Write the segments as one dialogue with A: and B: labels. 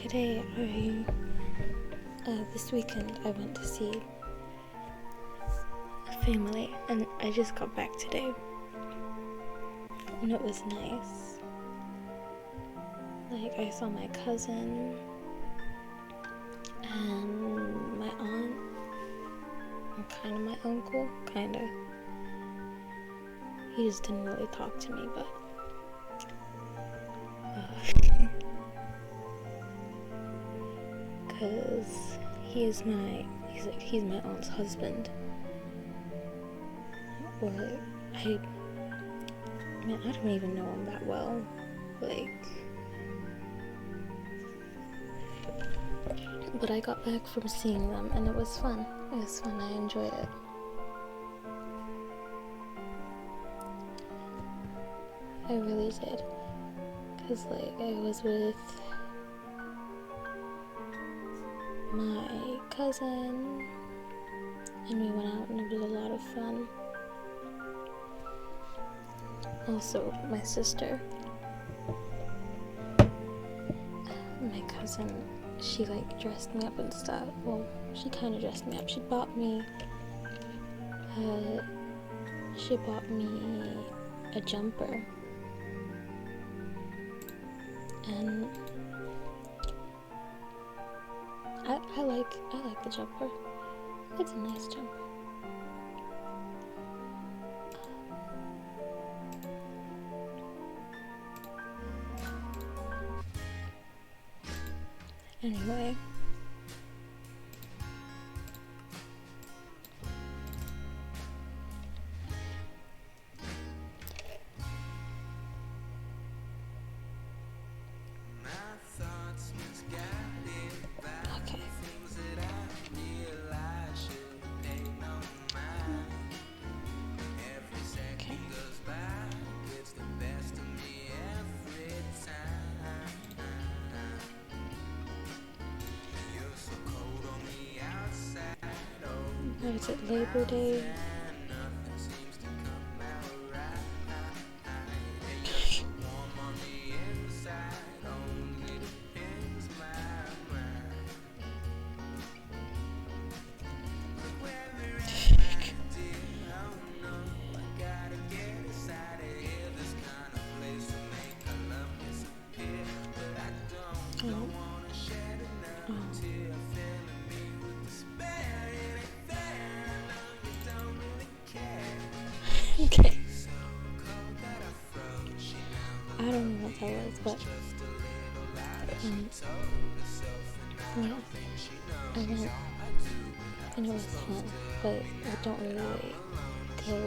A: today this weekend I went to see a family, and I just got back today, and it was nice. Like, I saw my cousin and my aunt, and kind of my uncle, kinda. He just didn't really talk to me, but because he's my aunt's husband. Or I don't even know him that well. But I got back from seeing them, and it was fun. I enjoyed it. I really did. Because, I was with my cousin, and we went out, and it was a lot of fun. Also, my sister. My cousin, she, dressed me up and stuff. Well, she kind of dressed me up. She bought me a jumper. And I like the jumper. It's a nice jumper. Anyway. Okay. What is it, Labor Day? Okay. I don't know what that was, but yeah, I went, and it was fun, but I don't really go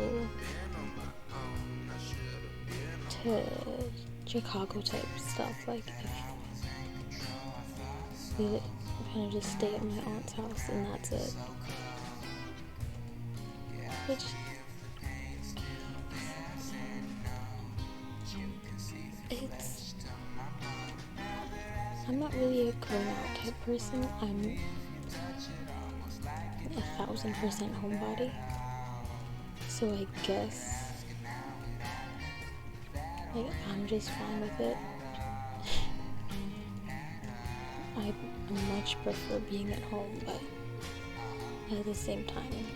A: to Chicago type stuff. If we kind of just stay at my aunt's house and that's it, which I'm not really a going out type person. I'm 1,000% homebody. So I guess I'm just fine with it. I much prefer being at home, but at the same time,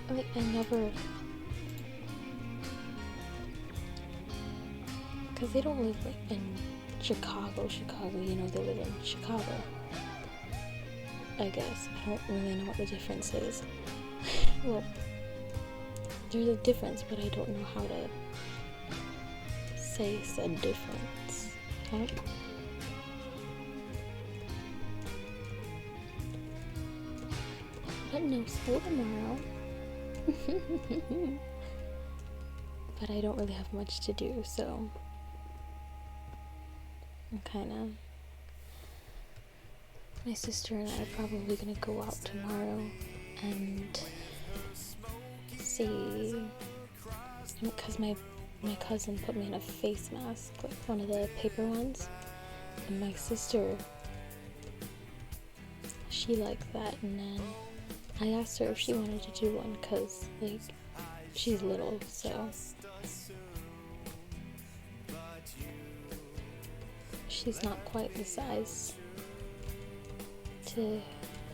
A: I never, because they don't live in Chicago, they live in Chicago, I guess. I don't really know what the difference is. Well, there's a difference, but I don't know how to say said difference. Okay? But no school tomorrow. But I don't really have much to do, so my sister and I are probably gonna go out tomorrow and see, because my cousin put me in a face mask, one of the paper ones, and my sister, she liked that, and then I asked her if she wanted to do one, because she's little, so she's not quite the size to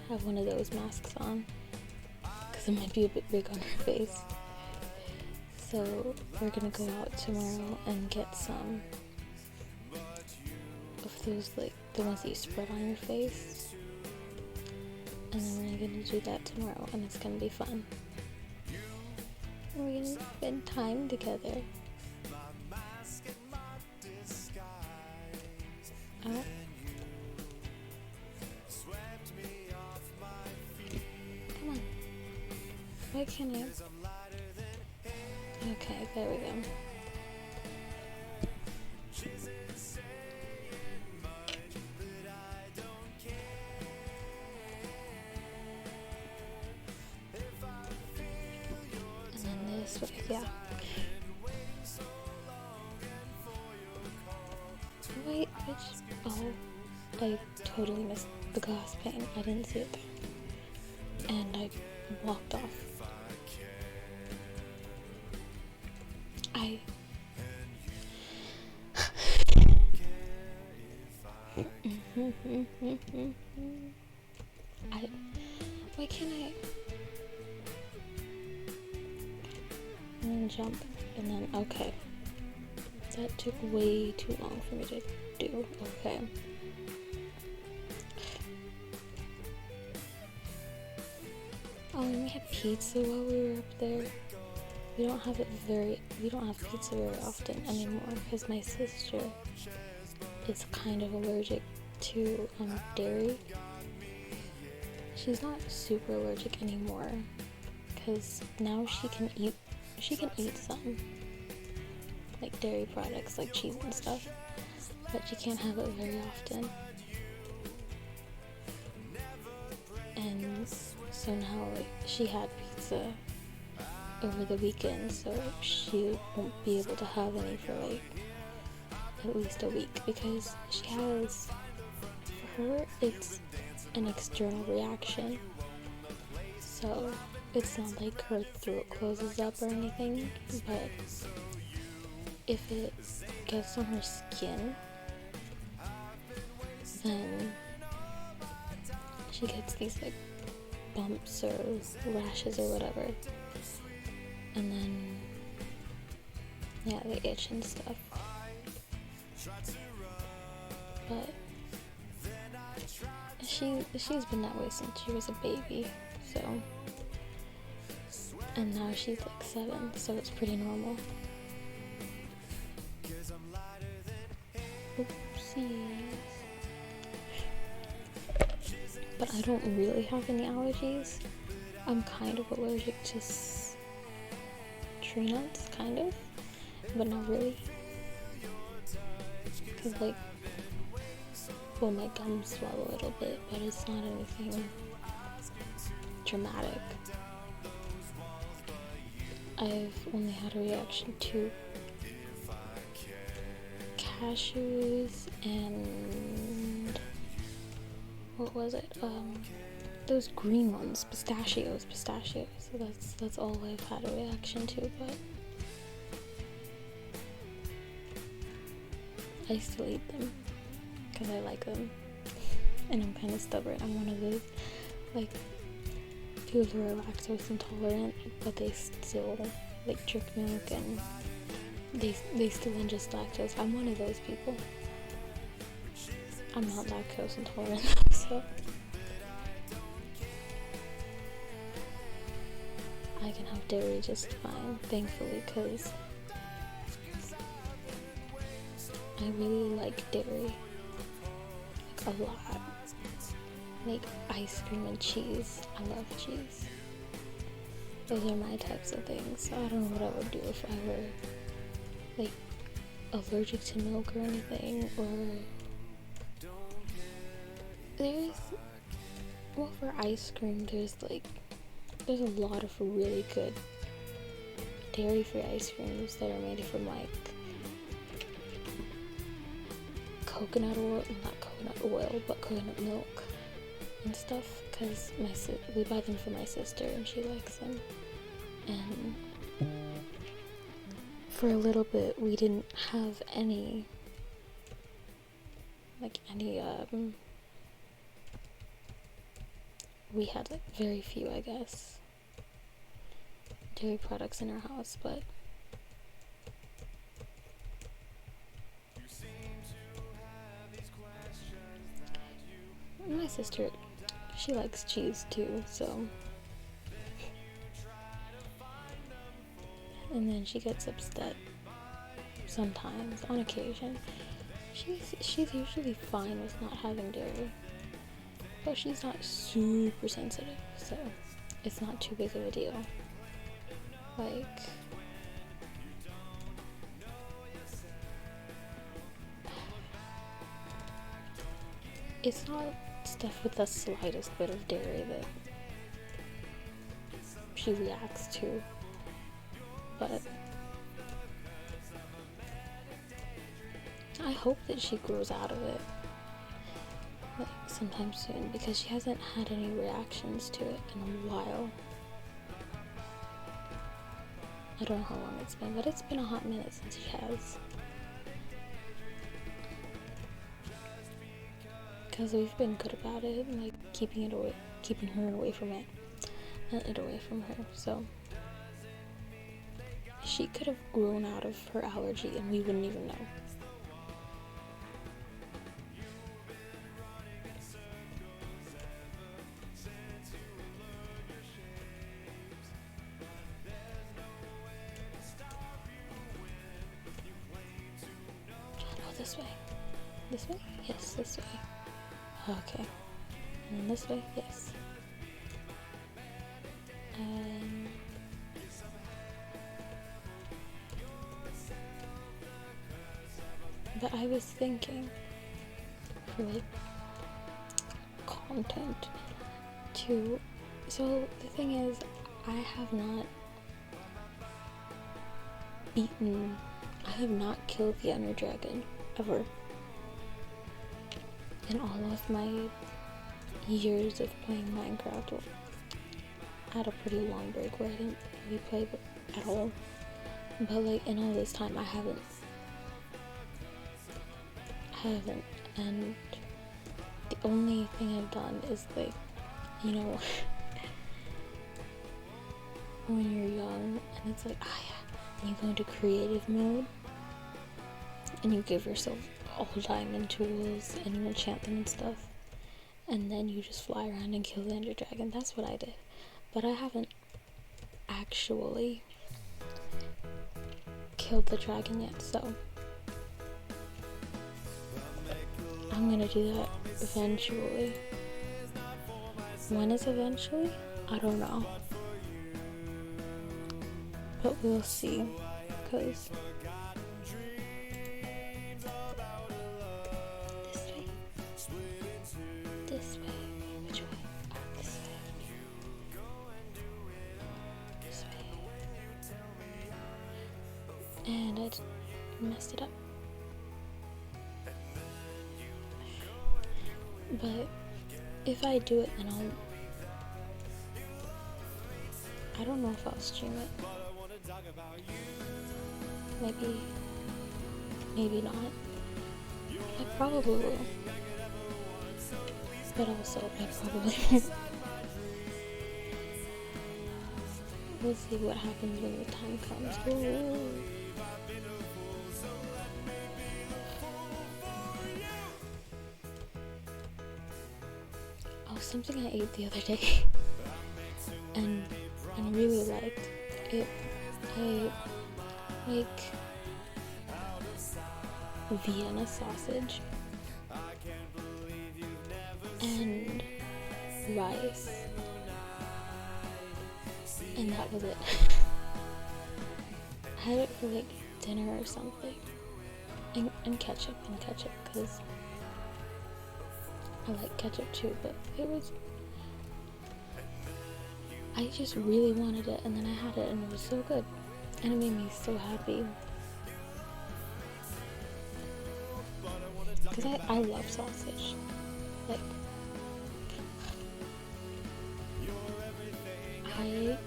A: have one of those masks on, because it might be a bit big on her face. So we're gonna go out tomorrow and get some of those, like the ones that you spread on your face, and then we're gonna do that tomorrow, and it's gonna be fun. And we're gonna spend time together. Oh. Come on. Why can't I? Okay, there we go. And then this way, yeah. Wait, which? Oh, I totally missed the glass pane. I didn't see it there. And I walked off. Why can't I? And then jump, and then, okay. That took way too long for me to do, okay. Oh, and we had pizza while we were up there. We don't have pizza very often anymore, because my sister is kind of allergic to dairy. She's not super allergic anymore, because now she can eat some like dairy products like cheese and stuff, but she can't have it very often. And so now, like, she had pizza over the weekend, so she won't be able to have any for like at least a week, because she has, for her, it's an external reaction, so it's not like her throat closes up or anything, but if it gets on her skin, then she gets these like bumps or rashes or whatever, and then yeah, they itch and stuff. But she's been that way since she was a baby, so, and now she's like 7, so it's pretty normal. Oopsies. But I don't really have any allergies. I'm kind of allergic to tree nuts, kind of, but not really. Cause like, well, my gums swell a little bit, but it's not anything dramatic. I've only had a reaction to cashews and what was it? Those green ones, pistachios. So that's all I've had a reaction to, but I still eat them because I like them, and I'm kind of stubborn. I'm one of those like people who are lactose intolerant, but they still like drink milk and they still ingest lactose. I'm one of those people. I'm not lactose intolerant, so I can have dairy just fine, thankfully, because I really like dairy, like a lot. Like ice cream and cheese. I love cheese. Those are my types of things. So I don't know what I would do if I were like allergic to milk or anything, or for ice cream, there's a lot of really good dairy-free ice creams that are made from like coconut oil, not coconut oil, but coconut milk and stuff, because we buy them for my sister and she likes them. And for a little bit we didn't have any we had like very few, I guess, dairy products in our house, but my sister, she likes cheese too, so, and then she gets upset sometimes, on occasion. She's usually fine with not having dairy, but she's not super sensitive, so it's not too big of a deal. Like, it's not stuff with the slightest bit of dairy that she reacts to, but I hope that she grows out of it, like, sometime soon, because she hasn't had any reactions to it in a while. I don't know how long it's been, but it's been a hot minute since she has. Because we've been good about it, like keeping her away from it, and it away from her. So she could have grown out of her allergy, and we wouldn't even know. This way. This way? Yes, this way. Okay. And then this way? Yes. But I was thinking, for like content too. So the thing is, I have not killed the Ender Dragon ever. In all of my years of playing Minecraft, I had a pretty long break where I didn't really play at all. But like in all this time, I haven't, and the only thing I've done is like, you know, when you're young and it's like, and you go into creative mode and you give yourself all diamond tools and you enchant them and stuff, and then you just fly around and kill the Ender Dragon. That's what I did, but I haven't actually killed the dragon yet, so I'm gonna do that eventually. When is eventually? I don't know, but we'll see, because this way, which way? This way. And I messed it up. But if I do it, then I don't know if I'll stream it. Maybe not. I probably will. But also, I probably won't. We'll see what happens when the time comes. Ooh. Oh, something I ate the other day and really liked it. I like Vienna sausage and rice, and that was it. I had it for like dinner or something, and ketchup, because I like ketchup too, but I just really wanted it, and then I had it, and it was so good, and it made me so happy. Because I love sausage. Like, I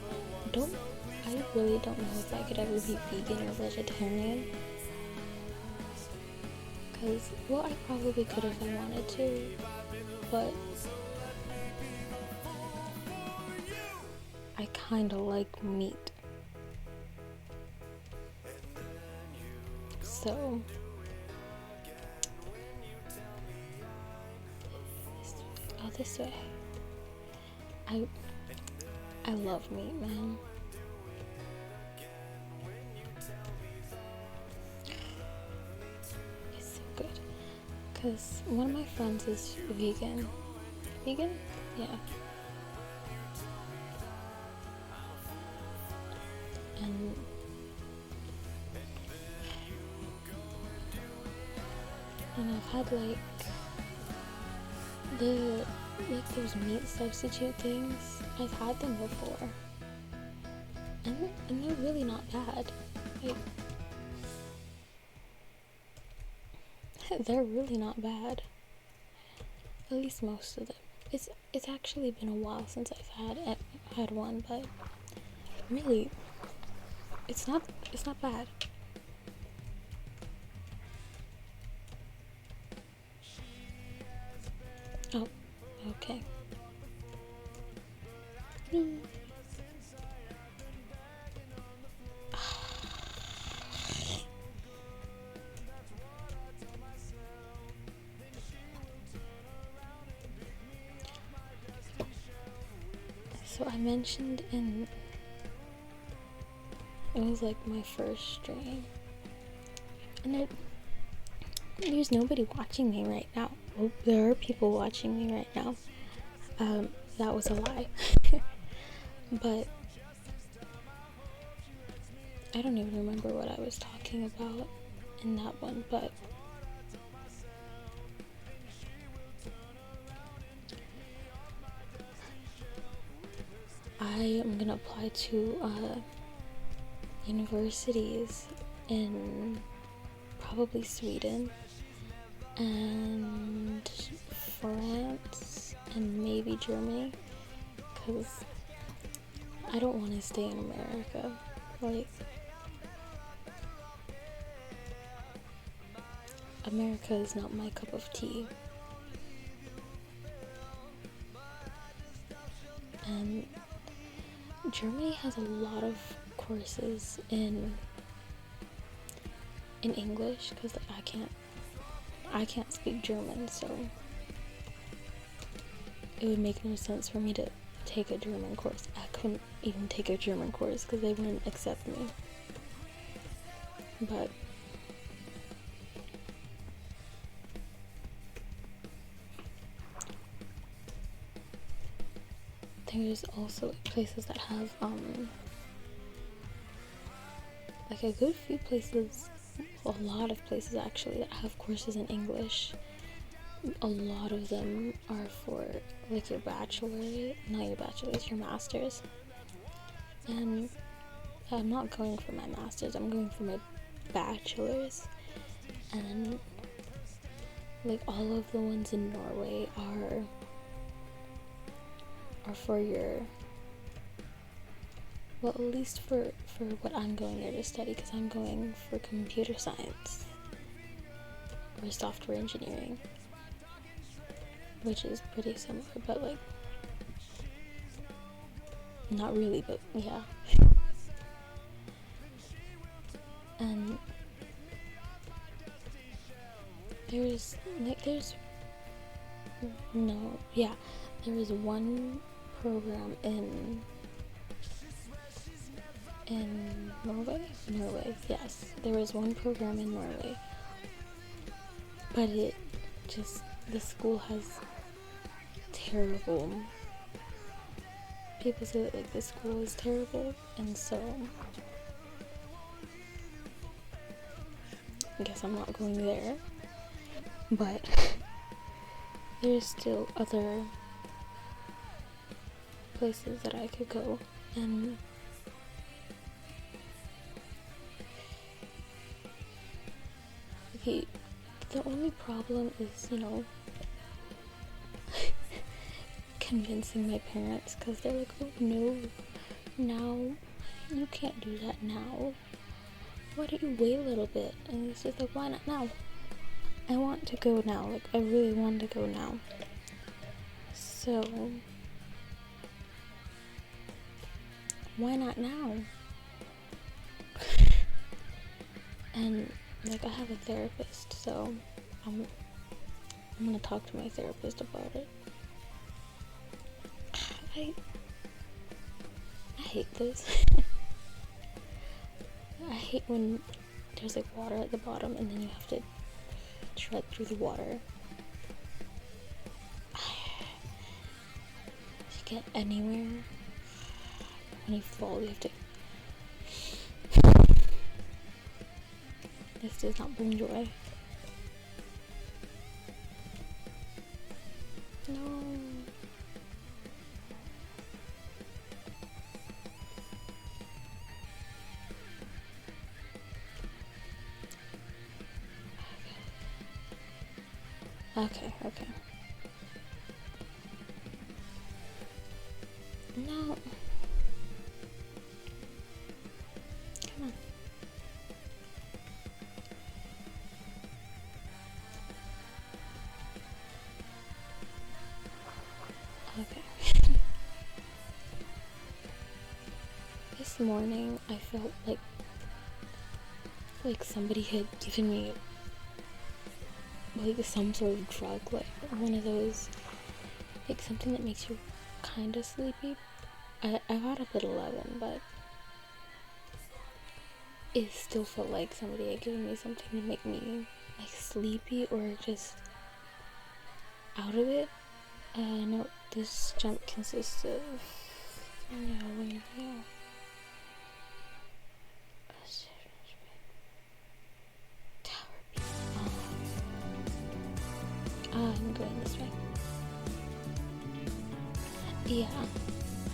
A: really don't know if I could ever be vegan or vegetarian. Because, well, I probably could if I wanted to, but I kinda like meat. So, oh, this way. I love meat, man. It's so good. Because one of my friends is vegan. Vegan? Yeah. And I've had those meat substitute things. I've had them before, and they're really not bad. Like, they're really not bad. At least most of them. It's actually been a while since I've had one, but really, it's not bad. Oh, okay. So I mentioned it was like my first stream, and there's nobody watching me right now. Well, there are people watching me right now. That was a lie. But I don't even remember what I was talking about in that one, but I am gonna apply to universities in probably Sweden and France and maybe Germany, because I don't want to stay in America. Like, America is not my cup of tea. And Germany has a lot of courses in English, because I can't speak German, so it would make no sense for me to take a German course. I couldn't even take a German course because they wouldn't accept me. But there's also places that have like a good few places, a lot of places actually, that have courses in English. A lot of them are for like your your master's. And I'm not going for my master's, I'm going for my bachelor's. And like all of the ones in Norway are for your, well, at least for what I'm going there to study, because I'm going for computer science or software engineering, which is pretty similar, but like not really, but yeah. And there is one program in Norway, yes. There was one program in Norway, but the school has terrible, people say that like the school is terrible, and so I guess I'm not going there. But there's still other places that I could go, and the only problem is, convincing my parents, because they're like, oh no, now you can't do that now. Why don't you wait a little bit? And it's just like, why not now? I want to go now. Like, I really want to go now. So, why not now? And, like, I have a therapist, so I'm gonna talk to my therapist about it. I hate this. I hate when there's like water at the bottom and then you have to tread through the water. To get anywhere, when you fall, you have to. This does not bring joy. No. Okay. No. Come on. Okay. This morning I felt like somebody had given me like some sort of drug, like one of those, like something that makes you kind of sleepy. I got up at 11, but it still felt like somebody had given me something to make me like sleepy or just out of it. No, this jump consists of I'm going this way. Yeah,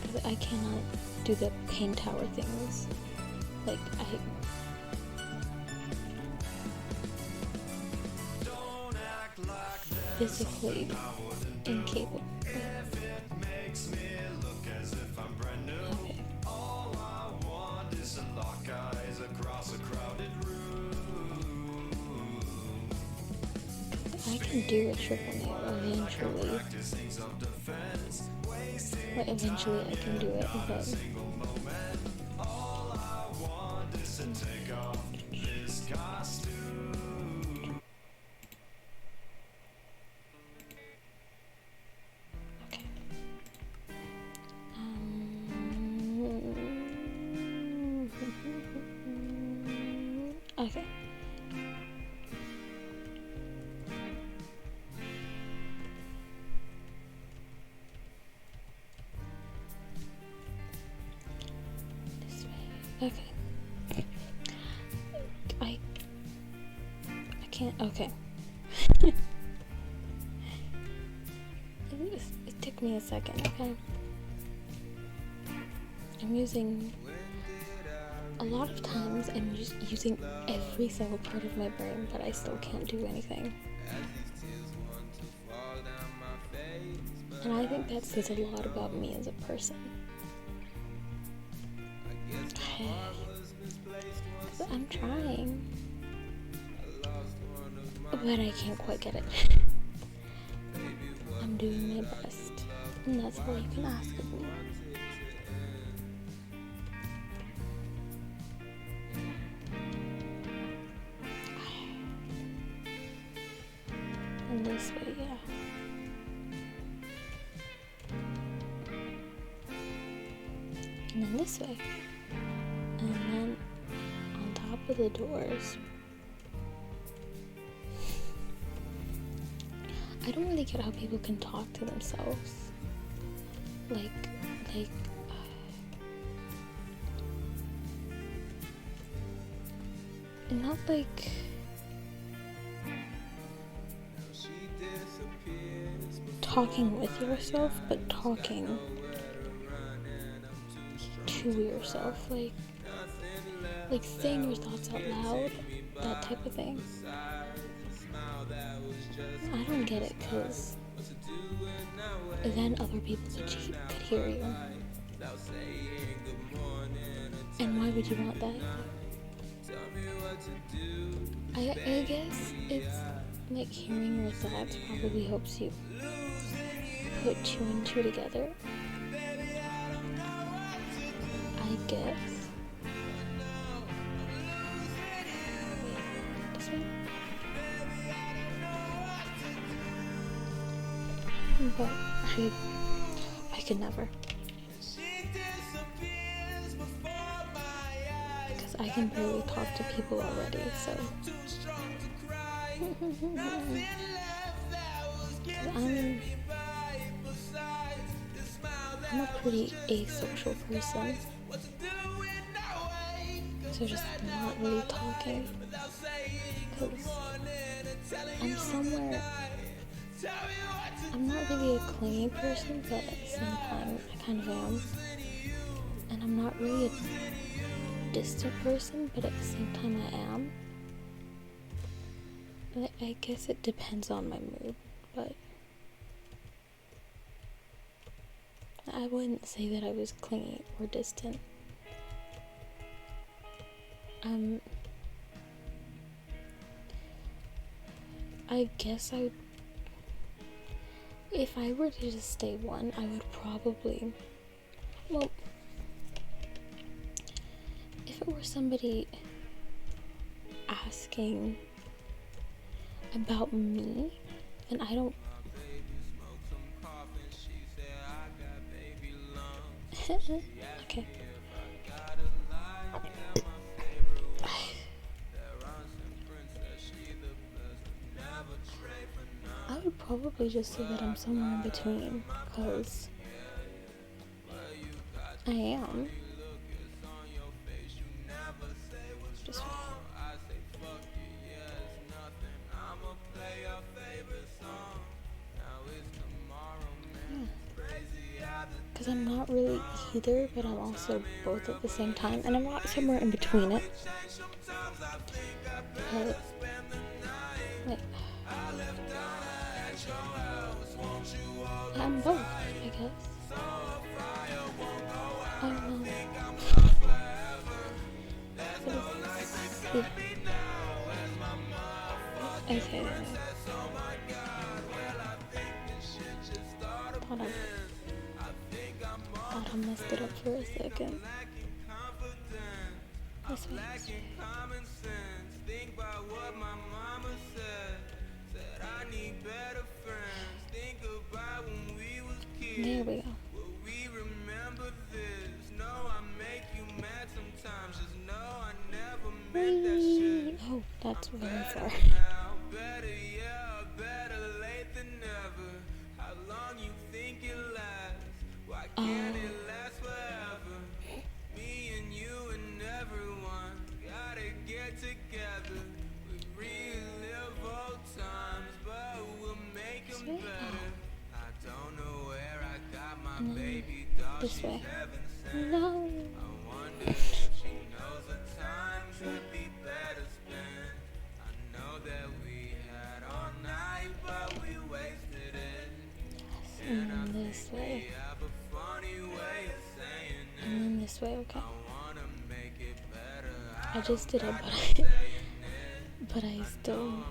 A: because I cannot do the pain tower things. Like, physically incapable. Okay. I can do a triple nail eventually. Well, eventually I can do it, but okay. This way. Okay. I can't. Okay. It took me a second. Okay. I'm using. A lot of times I'm just using every single part of my brain, but I still can't do anything. And I think that says a lot about me as a person. But I'm trying. But I can't quite get it. I'm doing my best. And that's all you can ask of me. And this way, yeah. And then this way. And then on top of the doors. I don't really get how people can talk to themselves. Not like talking with yourself, but talking to yourself, like saying your thoughts out loud, that type of thing. I don't get it, because then other people could hear you. And why would you want that? I guess it's like hearing your thoughts probably helps you put two and two together. I guess. This one? But I could never. Because I can barely talk to people already, so. I'm a pretty asocial person. So just not really talking. Because I'm somewhere. I'm not really a clingy person, but at the same time, I kind of am. And I'm not really a distant person, but at the same time, I am. I guess it depends on my mood, but I wouldn't say that I was clingy or distant. I guess I would, if I were to just stay one, I would probably, well, if it were somebody asking about me, and I don't, okay, I would probably just say that I'm somewhere in between, because I am. Just because I'm not really either, but I'm also both at the same time, and I'm not somewhere in between it. But wait, I'm both, I guess. Okay. Thought I messed it up for a second. This way. There we go. Whee! Oh, that's very far. This way. No. And then this way. And then this way, okay. I just did it, but I still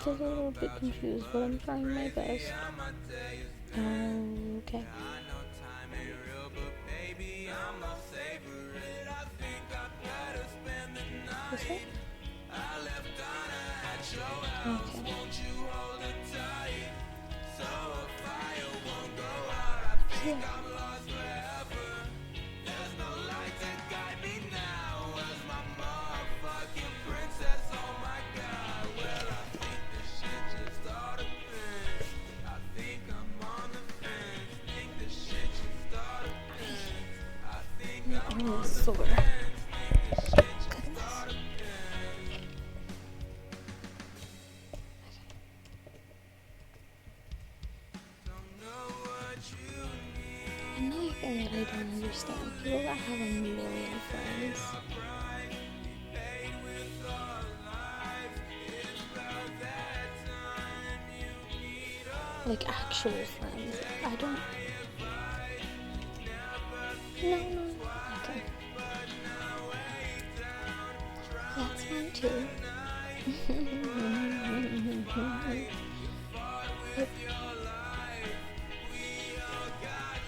A: a little bit confused, but I'm trying my best. Okay. This way? Okay. Yeah. I'm sore. Goodness. Another thing that I don't understand, people that have a million friends, like actual friends, I don't No, no, no. Okay. That's fine too. But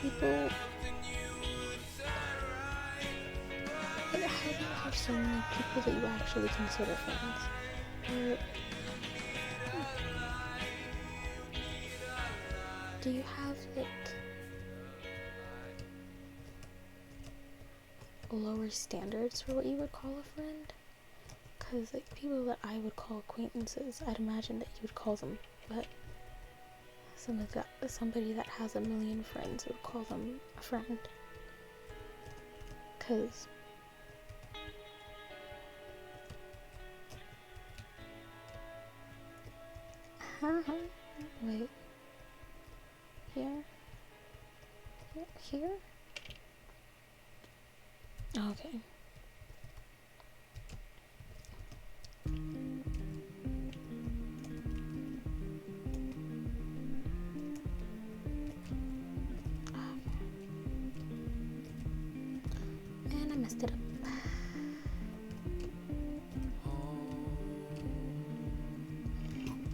A: people, like, how do you have so many people that you actually consider friends? Or do you have, like, lower standards for what you would call a friend? Because, like, people that I would call acquaintances, I'd imagine that you would call them, but somebody that has a million friends would call them a friend. Because wait, here, here. Okay. And I messed it up.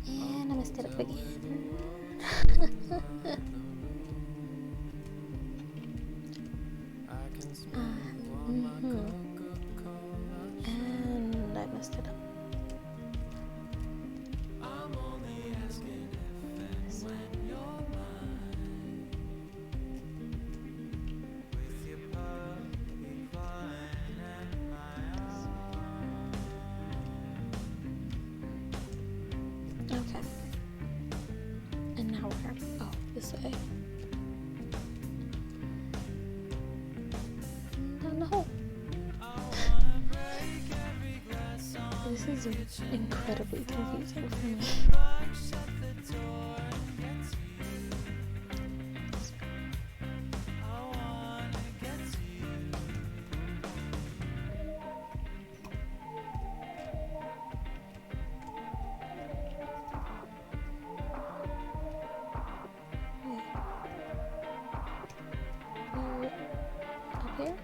A: And I messed it up again. And I messed it up. Okay. And now where? Oh, this way. Down the hole. This is incredibly confusing for me. Up here?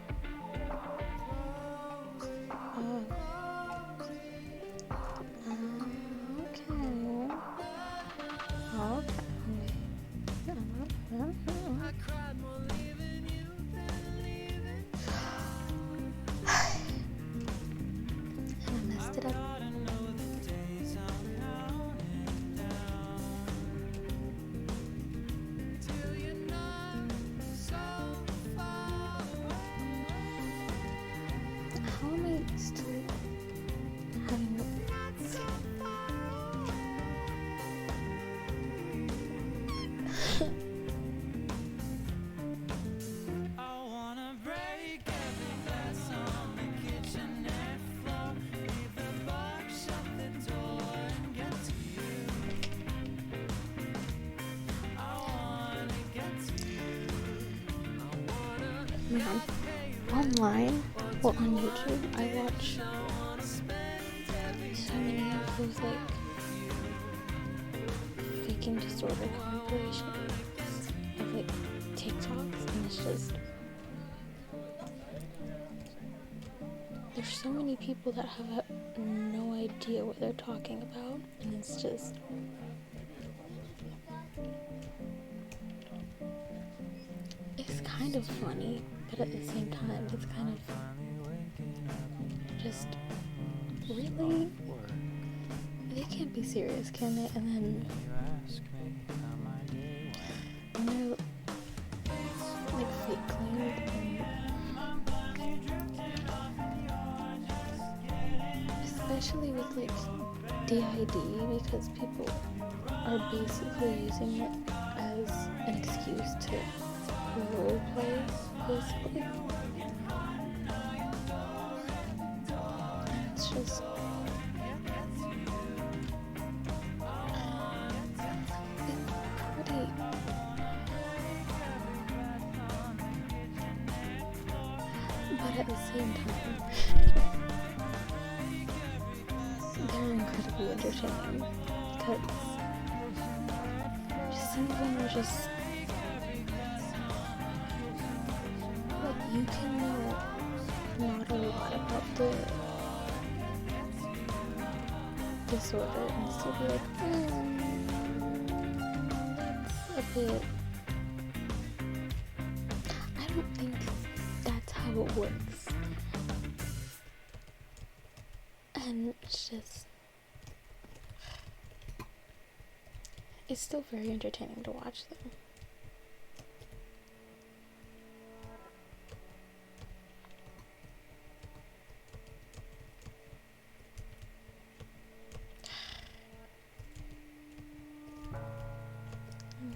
A: And I messed it up. How am I still having the man, online or on YouTube, I watch so many of those, like, faking disorder compilations of, like, TikToks, and it's just, there's so many people that have no idea what they're talking about, and it's just, it's kind of funny, but at the same time, it's kind of just, really? They can't be serious, can they? And then they're, like, fake claims, especially with, like, DID, because people are basically using it as an excuse to role play, basically. And it's just, it's pretty, but at the same time, they're incredibly entertaining, because just some of them are just, like, you can know not a lot about the disorder and still be like, that's a bit. I don't think that's how it works. And it's still very entertaining to watch them.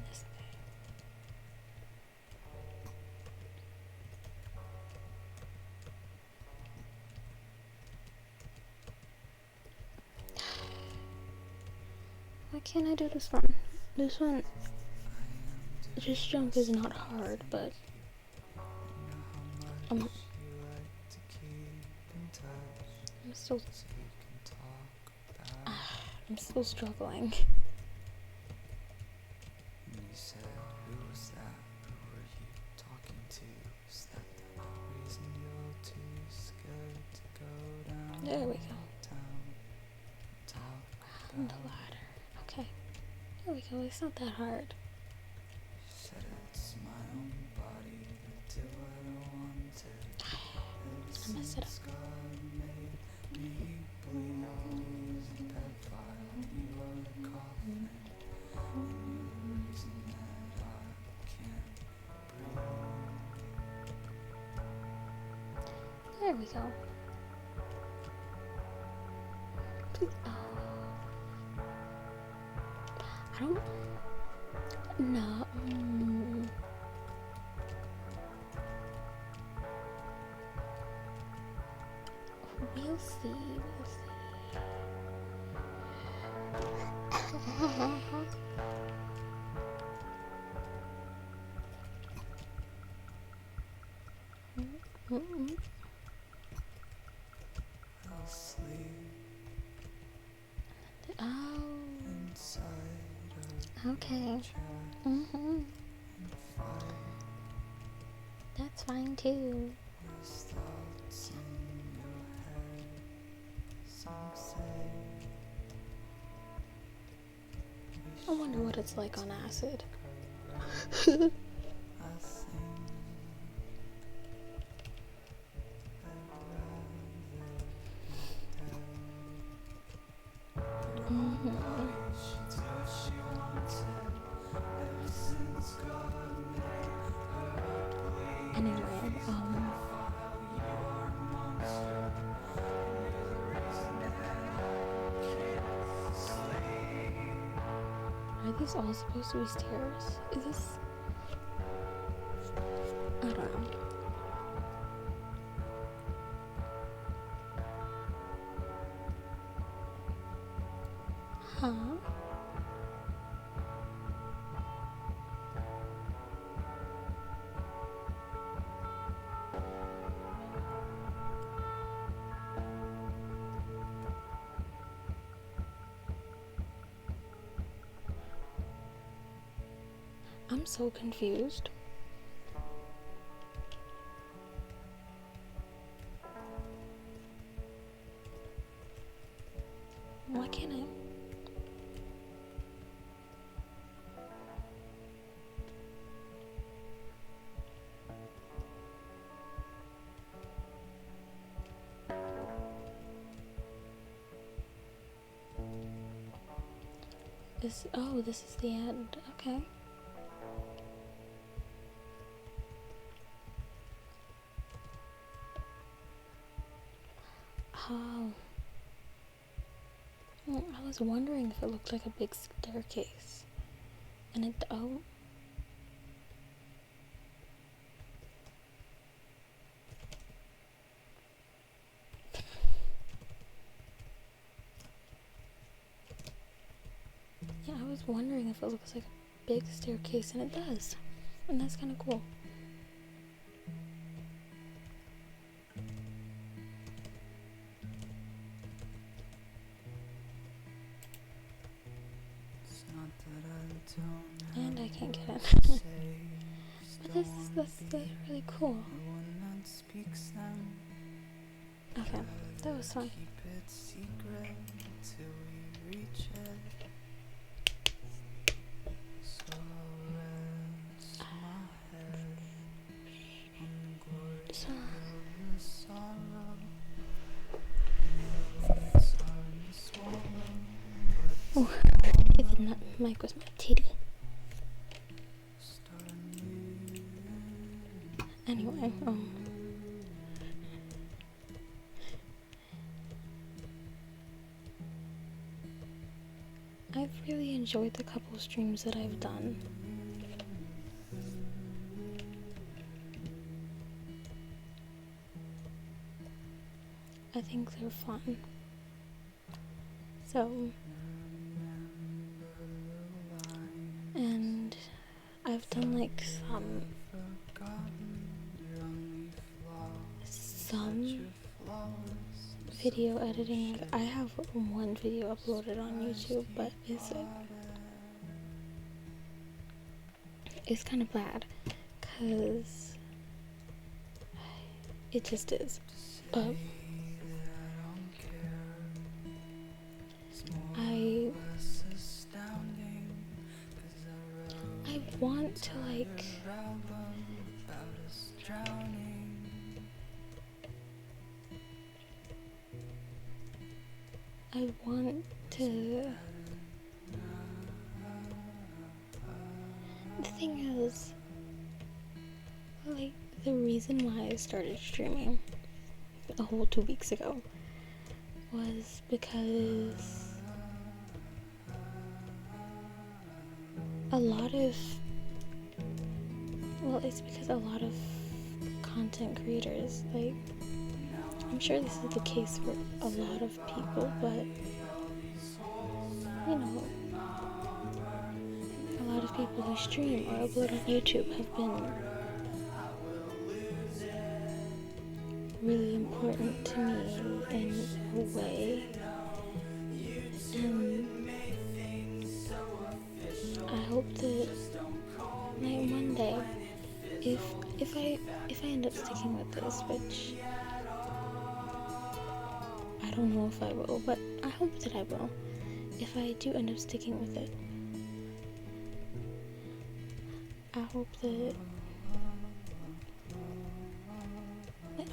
A: This way. Why can't I do this one? This one, this jump is not hard, but I'm still struggling. There we go. On the ladder. Okay. There we go. It's not that hard. I messed it up. There we go. I don't know. We'll see.
B: I'll sleep.
A: Oh.
B: Inside
A: Okay. That's fine too.
B: thoughts in your head. Some say
A: I wonder what it's like on acid.
B: I think
A: Anyway, are these all supposed to be stairs? Is this? I don't know. Huh? I'm so confused. Why can't I? This is the end. Okay. Oh. Well, I was wondering if it looked like a big staircase. And it, oh. Yeah, I was wondering if it looks like a big staircase, and it does. And that's kind of cool. And I can't get in. But that's really cool.
B: speaks them.
A: Okay, that was fun.
B: Keep it secret till we reach it. So I'll rest my head on the glory
A: So,
B: of the sorrow. It's hard to swallow,
A: oh,
B: but
A: even that mic was my titty.
B: start anew.
A: Anyway, I've really enjoyed the couple streams that I've done. I think they're fun. So, and I've done like some video editing. Like, I have one video uploaded on YouTube, but it's kind of bad, cause it just is. But I want to like the thing is, like, the reason why I started streaming a whole 2 weeks ago was because it's because a lot of content creators, like, I'm sure this is the case for a lot of people, but you know, a lot of people who stream or upload on YouTube have been really important to me in a way, and I hope that, like, one day, if I end up sticking with this, which I don't know if I will, but I hope that I will. If I do end up sticking with it, I hope that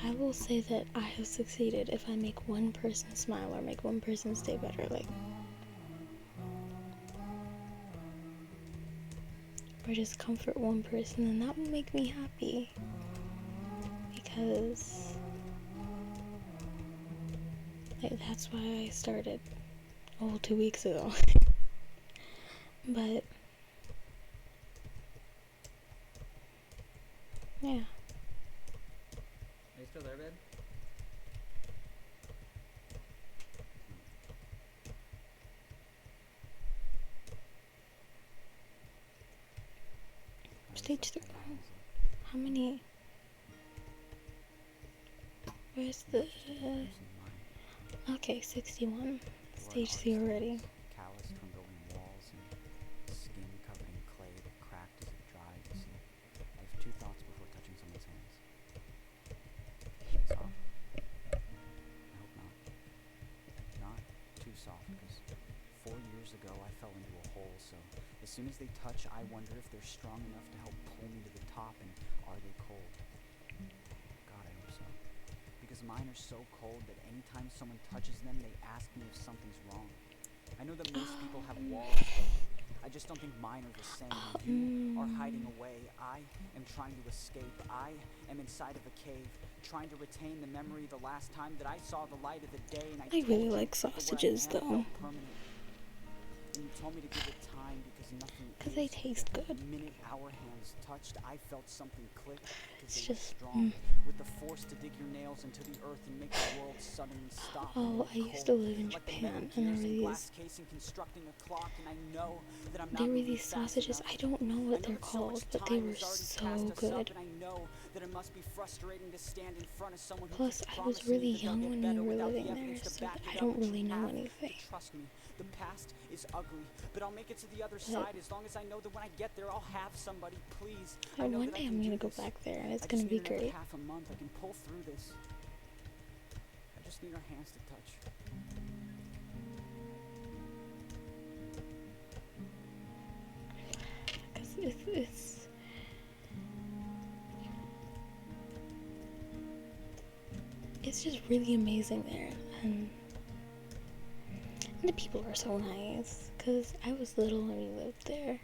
A: I will say that I have succeeded if I make one person smile or make one person's day better, like, or just comfort one person, and that will make me happy, because like, that's why I started a whole 2 weeks ago. But yeah.
C: Are you still there, babe?
A: Stage 3. How many? Where's the... Okay, 61. Stage 3 already.
C: Calloused from building walls and skin covered in clay that cracked as it dried. You see, I have two thoughts before touching someone's hands. Soft? I hope not. Not too soft, because 4 years ago I fell into a hole, so as soon as they touch, I wonder if they're strong enough to help pull me to the top, and are they cold? God, I hope so. Because mine are so cold that anytime someone touches them, they ask me if something's wrong. I know that most people have walls, but I just don't think mine are the same. You are hiding away. I am trying to escape. I am inside of a cave, trying to retain the memory of the last time that I saw the light of the day. And
A: I really like sausages, though.
C: And you told me to give it time because nothing
A: Because they taste good.
C: The minute our hands touched, I felt something click.
A: It's
C: They were
A: just...
C: strong, with the force to dig your nails into the earth and make the world suddenly stop.
A: Oh, I used to live in Japan, and there were these sausages. I don't know what they're called, but they were so good.
C: that it must be frustrating to stand in front of someone who
A: Plus,
C: keeps
A: I was
C: promising
A: really
C: you that they'll
A: young
C: get
A: when
C: better
A: we were
C: without the
A: living there,
C: evidence to
A: so
C: back
A: I
C: it up.
A: don't
C: But
A: really
C: you
A: know
C: have
A: anything.
C: to trust me. The past is ugly, but I'll make it to the other
A: But
C: side as long as I know that when I get there, I'll have somebody. Please, I
A: And
C: know
A: one
C: that I
A: day
C: can
A: I'm
C: do
A: gonna go
C: this.
A: back there, and it's
C: I
A: gonna
C: just
A: be
C: need another
A: great.
C: half a month. I can pull through this. I just need our hands to touch.
A: Cause it's just really amazing there, and the people are so nice. Cause I was little when we lived there.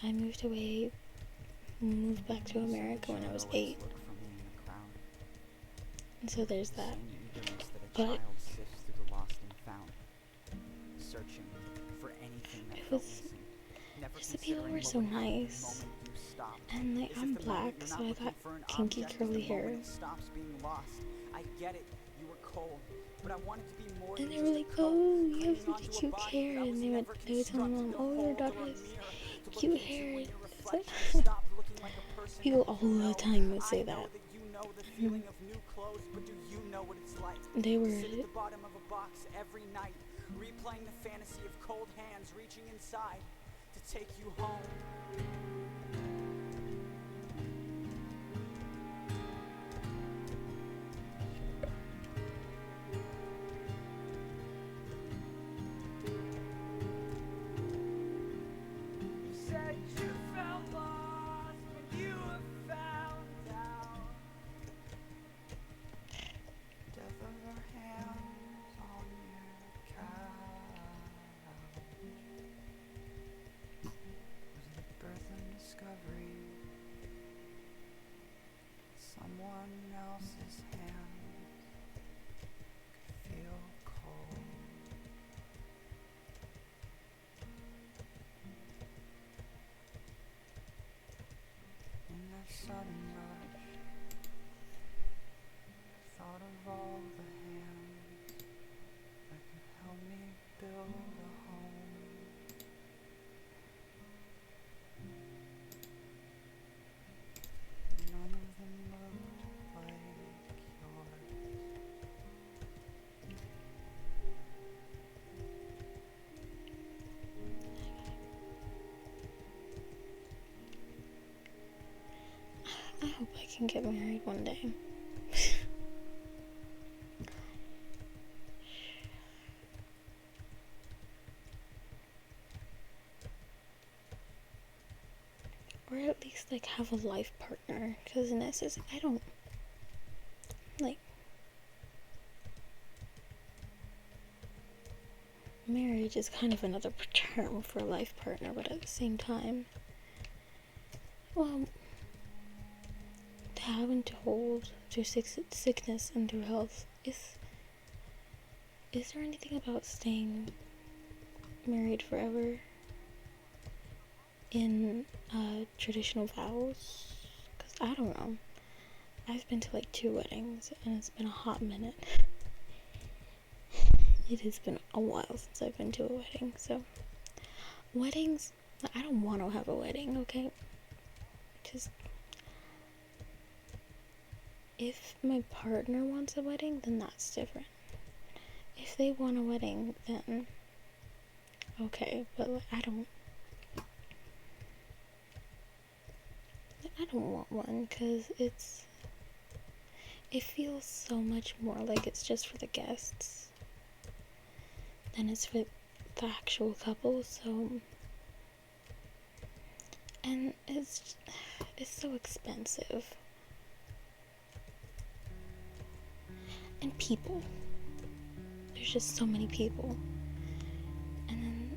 A: I moved back to America when I was 8, and so there's that. But
C: Searching for anything that
A: it
C: felt
A: was
C: missing. Never
A: just the people
C: considering
A: were
C: what
A: so
C: would happen the
A: nice,
C: moment you stopped.
A: and like
C: As if
A: I'm
C: the moment
A: black,
C: you're
A: so
C: not
A: I
C: looking
A: got
C: for an
A: kinky
C: object is
A: curly
C: the
A: hair.
C: moment it stops being lost. I get it. You were cold, but I wanted to be more
A: And
C: than
A: they
C: just
A: were
C: a
A: like,
C: coat,
A: "Oh, you have
C: clinging
A: really
C: onto a
A: cute
C: body
A: hair,"
C: that I was
A: and they
C: never
A: would tell my mom,
C: constructed to
A: "Oh, your
C: hold,
A: daughter
C: or a
A: has
C: mirror to look
A: cute
C: into
A: hair."
C: when your
A: It's like
C: reflection stopped looking like a person.
A: people
C: And
A: all
C: you
A: the
C: know,
A: time would say
C: I know
A: that.
C: that you know the feeling of new clothes, but do you know what it's like?
A: They were
C: To sit at the bottom of a box every night, replaying the fantasy of cold hands reaching inside to take you home. You said you felt lost when you were found out. Death of our hands on your couch. Was the birth and discovery someone else's hands could feel cold. In that sudden rush, I thought of all the hands that could help me build a home. None of them looked like yours.
A: I hope I can get married one day. Or at least like have a life partner, because in essence I don't like marriage is kind of another term for a life partner, but at the same time, well, having to hold through sickness and through health is there anything about staying married forever in traditional vows? Because I don't know. I've been to like 2 weddings and it's been a hot minute. It has been a while since I've been to a wedding, so weddings, I don't want to have a wedding, okay? Just if my partner wants a wedding, then that's different. If they want a wedding, then okay, but like, I don't want one, because it feels so much more like it's just for the guests than it's for the actual couple. So, and it's so expensive, and people, there's just so many people, and then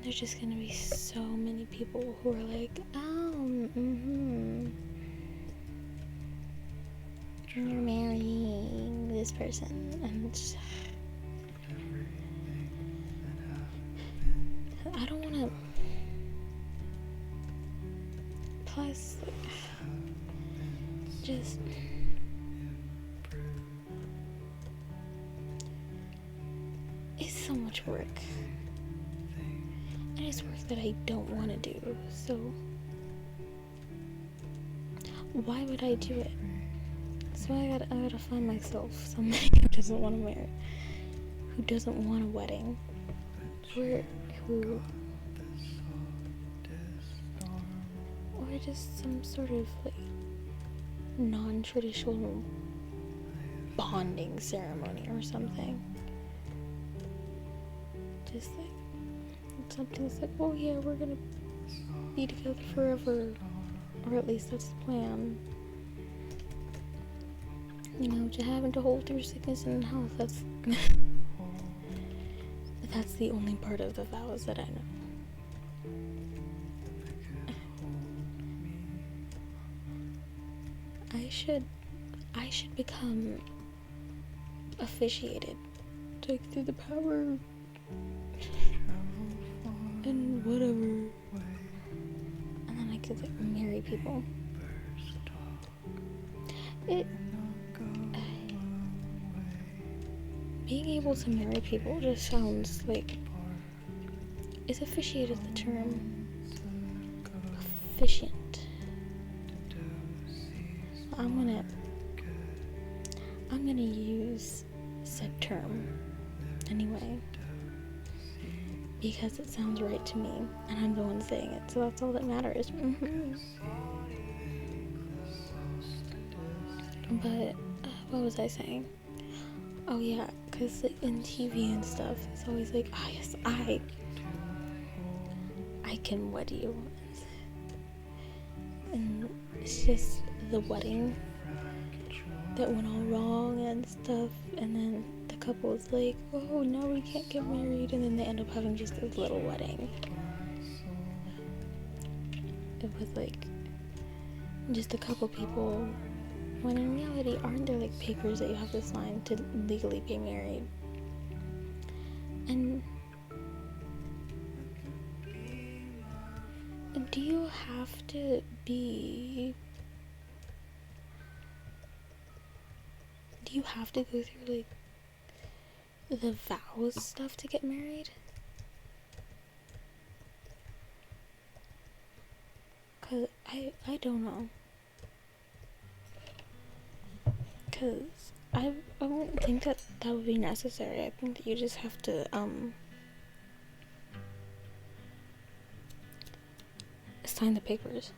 A: there's just gonna be so many people who are like, oh, you're marrying this person, and just, I don't want to. Plus, just it's so much work, and it's work that I don't want to do. So why would I do it? So I gotta find myself somebody who doesn't want to marry, who doesn't want a wedding, or just some sort of like non-traditional bonding ceremony or something. Just like something that's like, oh yeah, we're gonna be together forever, or at least that's the plan. You know, to having to hold through sickness and health, that's that's the only part of the vows that I know. I should become officiated, like through the power and whatever, and then I could like marry people. Being able to marry people just sounds like, is officiated the term? Efficient. I'm gonna use said term anyway, because it sounds right to me, and I'm the one saying it, so that's all that matters. But what was I saying? Oh yeah, because like, in TV and stuff, it's always like, oh yes, I can wed you, and it's just the wedding that went all wrong and stuff, and then the couple's like, oh no, we can't get married, and then they end up having just this little wedding. It was like just a couple people, when in reality, aren't there like papers that you have to sign to legally be married? And do you have to go through like the vows stuff to get married? Cause I don't know. Cause I don't think that would be necessary. I think that you just have to sign the papers.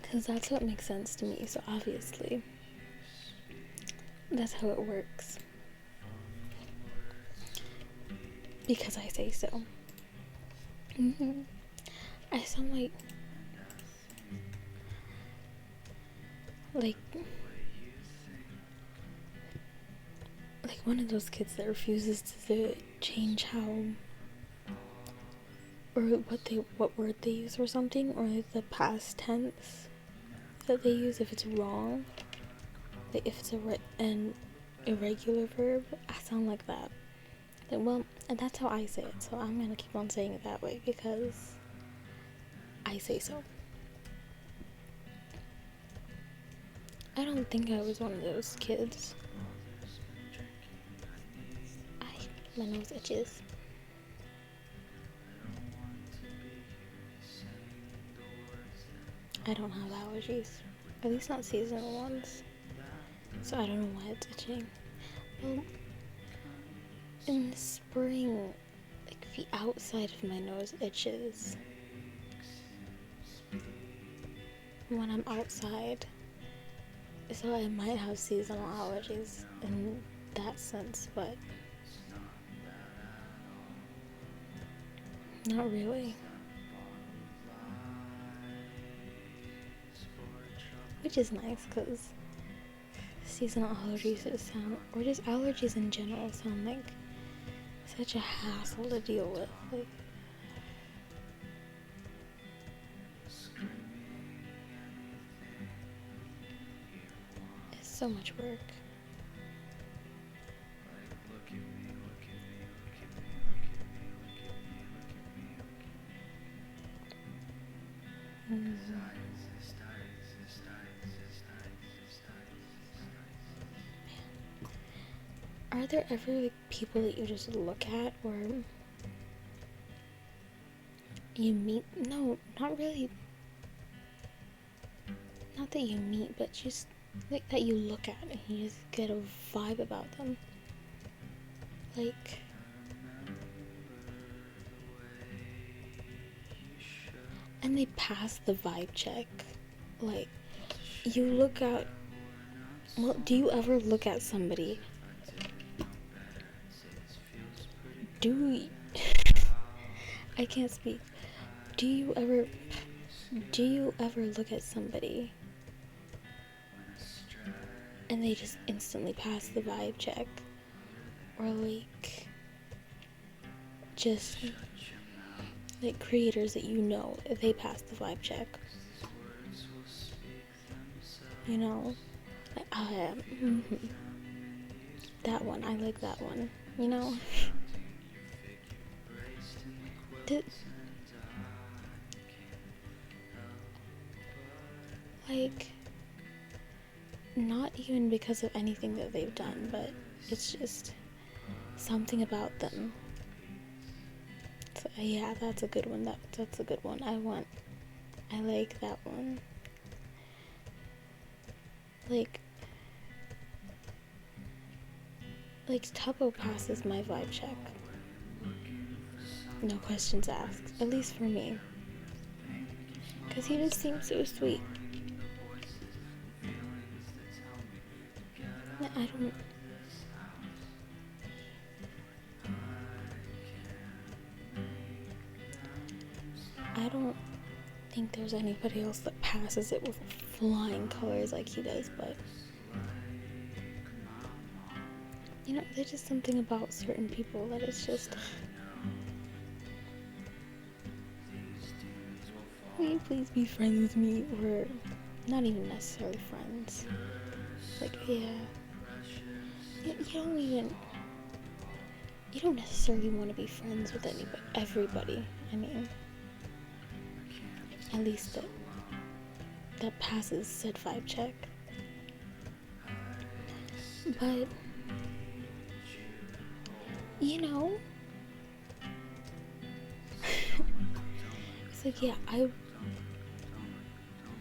A: Because that's what makes sense to me, so obviously that's how it works. Because I say so. I sound like one of those kids that refuses to change how or what word they use or something, or like the past tense that they use if it's wrong, like if it's an irregular verb. I sound like that. Like, well, and that's how I say it, so I'm gonna keep on saying it that way because I say so. I don't think I was one of those kids. My nose itches. I don't have allergies, at least not seasonal ones, so I don't know why it's itching. Well, in the spring, like the outside of my nose itches when I'm outside, so I might have seasonal allergies in that sense, but not really. Which is nice, because seasonal allergies just sound, or just allergies in general, sound like such a hassle to deal with. Like, it's so much work. Are there ever like people that you just look at, or you meet, no, not really, not that you meet, but just like that you look at and you just get a vibe about them. Like, and they pass the vibe check. Like, you look at, well, do you ever look at somebody? I can't speak. Do you ever look at somebody and they just instantly pass the vibe check? Or like, just like creators that you know, they pass the vibe check. You know? Like, that one, I like that one. You know? Like, not even because of anything that they've done, but it's just something about them. So, yeah, that's a good one. That's a good one. I like that one. Like Tubbo passes my vibe check. No questions asked. At least for me. Because he just seems so sweet. I don't think there's anybody else that passes it with flying colors like he does, but you know, there's just something about certain people that it's just, will you please be friends with me? Or not even necessarily friends. Like, yeah, you don't necessarily want to be friends with everybody. I mean, at least that passes said vibe check. But you know, it's like, yeah,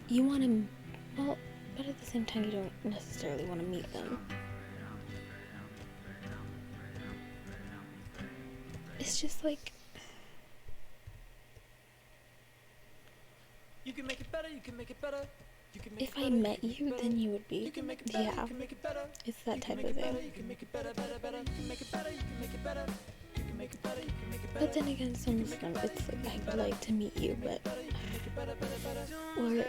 A: you want to, well, but at the same time you don't necessarily want to meet them. It's just like,
B: You can make it better, you can make it better. You can make
A: if
B: it
A: I
B: better,
A: met
B: you can
A: you,
B: make it
A: then
B: better.
A: you would be,
B: You can make it better,
A: yeah,
B: you can make it better.
A: it's that
B: You
A: type
B: can
A: of
B: make it better,
A: thing.
B: you can make it better, better, better. You can make it better, you can make it better. You can make it better, you can make it better.
A: But then again, some of them, it's like, I would like to meet you, but, or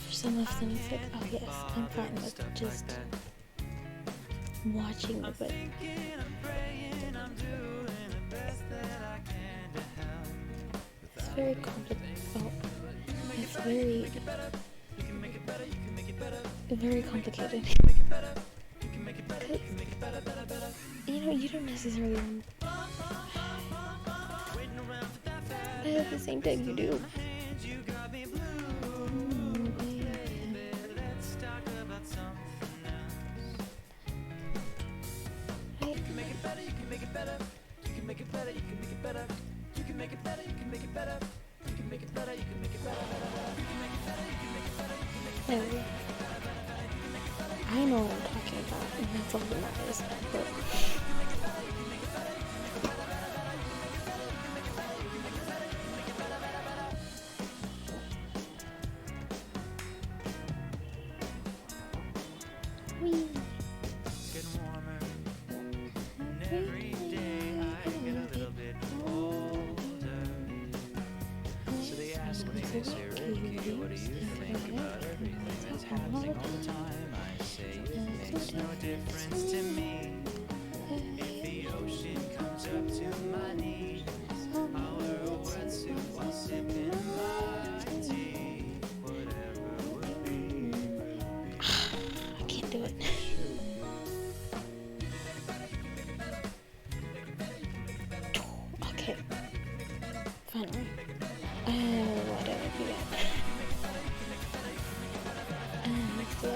A: for some of them, it's like, oh yes, I'm fine with just watching you, but it's very complicated. Oh, it's very, very complicated. You know, you don't necessarily want, but at the same time you do. Anyway, I know what I'm talking about, and that's all that matters. But wee.
B: Getting warmer, and every day I get a little bit older. So they ask me, they say, Ricky, what do you think about everything that's happening all the time? I say, it makes no difference to me. If the ocean comes up to my knees, I'll wear a wetsuit while sipping my tea. Whatever would be,
A: I can't do it. Okay. Finally. Why did I do that? Let's do it.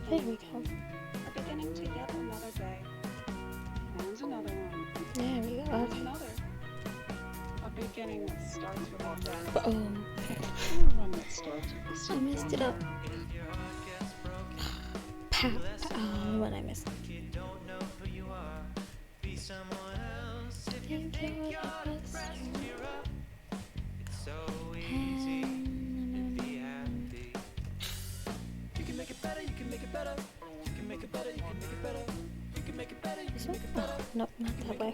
A: There we go.
D: are beginning together another day. And another one.
A: There we go.
D: And
A: Okay.
D: another. A beginning that starts with a death.
A: But,
D: Or one that starts with a
A: I messed it up.
B: If your heart gets broken,
A: Pow. Oh, what I missed.
B: if you don't know who you are, be someone else. If you think you're depressed, cheer up. It's so easy to be happy. You can make it better, you can make it better. You can make it better, you can make it better. You can make it better, you
A: This
B: can
A: one?
B: make it better.
A: Oh, nope, not that way.
B: You can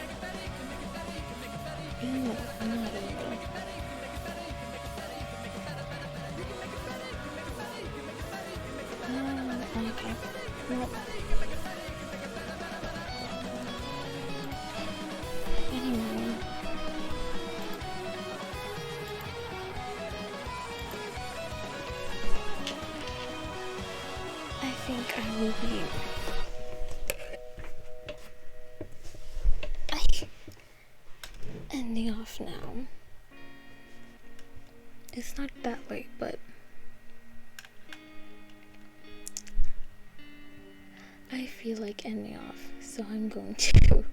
B: make it better, you can make it better, you can make it better. You can
A: No, I'm not even
B: make
A: going.
B: it better, you can make it better, you can make it better, you can make it better, better, better. You can make it better, you can make it better, you can make it better, you can make it better.
A: Okay. Nope. Anyway. I think I will be ending off now. It's not that late, but I feel like ending off, so I'm going to.